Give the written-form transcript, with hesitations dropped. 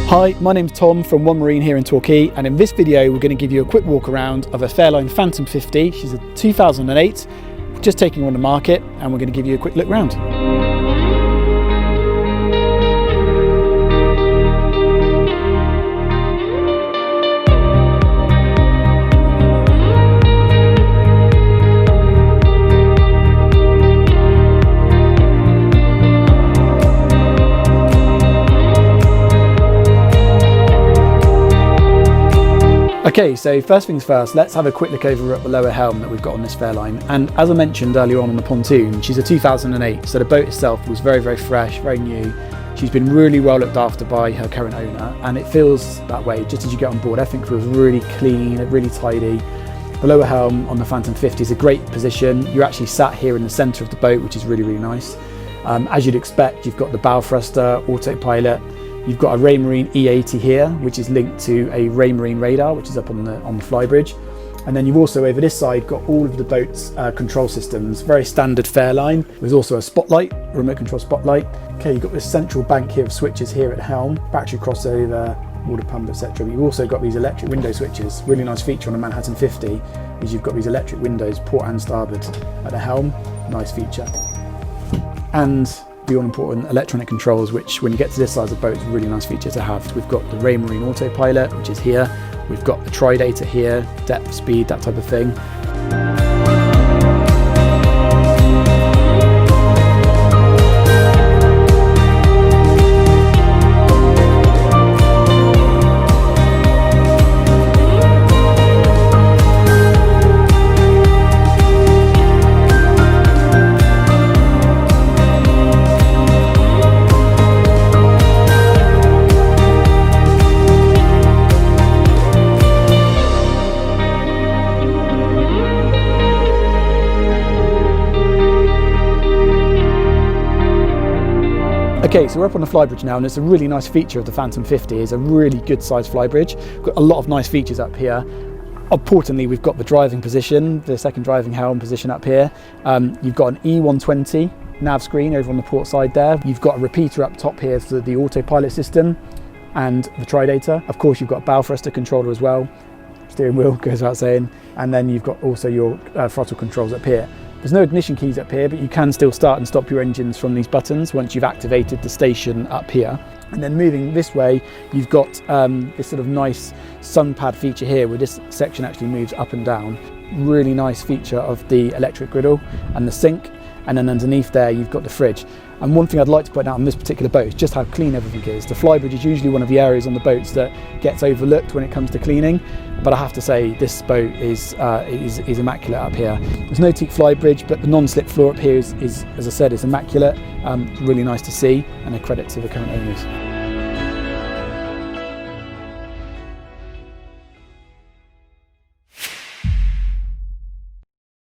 Hi, my name's Tom from One Marine here in Torquay, and in this video we're going to give you a quick walk around of a Fairline Phantom 50. She's a 2008, just taking on the market, and we're going to give you a quick look round. Okay, so first things first, let's have a quick look over at the lower helm that we've got on this Fairline. And as I mentioned earlier on the pontoon, she's a 2008, so the boat itself was very, very fresh, very new. She's been really well looked after by her current owner, and it feels that way just as you get on board. Everything feels really clean, really tidy. The lower helm on the Phantom 50 is a great position. You're actually sat here in the centre of the boat, which is really, really nice. As you'd expect, you've got the bow thruster, autopilot. You've got a Raymarine E80 here, which is linked to a Raymarine radar, which is up on the flybridge. And then you've also over this side got all of the boat's control systems, very standard Fairline. There's also a spotlight, a remote control spotlight. Okay, you've got this central bank here of switches here at the helm, battery crossover, water pump, etc. But you've also got these electric window switches. Really nice feature on a Manhattan 50 is you've got these electric windows, port and starboard at the helm. Nice feature. And the all-important electronic controls, which when you get to this size of boat is a really nice feature to have. We've got the Raymarine autopilot, which is here. We've got the tri-data here, depth, speed, that type of thing. Okay, so we're up on the flybridge now, and it's a really nice feature of the Phantom 50. It's a really good sized flybridge. We've got a lot of nice features up here. Importantly, we've got the driving position, the second driving helm position up here. You've got an E120 nav screen over on the port side there. You've got a repeater up top here for the autopilot system and the tri-data. Of course, you've got a bow thruster controller as well. Steering wheel goes without saying. And then you've got also your throttle controls up here. There's no ignition keys up here, but you can still start and stop your engines from these buttons once you've activated the station up here. And then moving this way, you've got this sort of nice sun pad feature here where this section actually moves up and down. Really nice feature of the electric griddle and the sink. And then underneath there, you've got the fridge. And one thing I'd like to point out on this particular boat is just how clean everything is. The flybridge is usually one of the areas on the boats that gets overlooked when it comes to cleaning, but I have to say this boat is immaculate up here. There's no teak flybridge, but the non-slip floor up here is as I said, is immaculate. Really nice to see, and a credit to the current owners.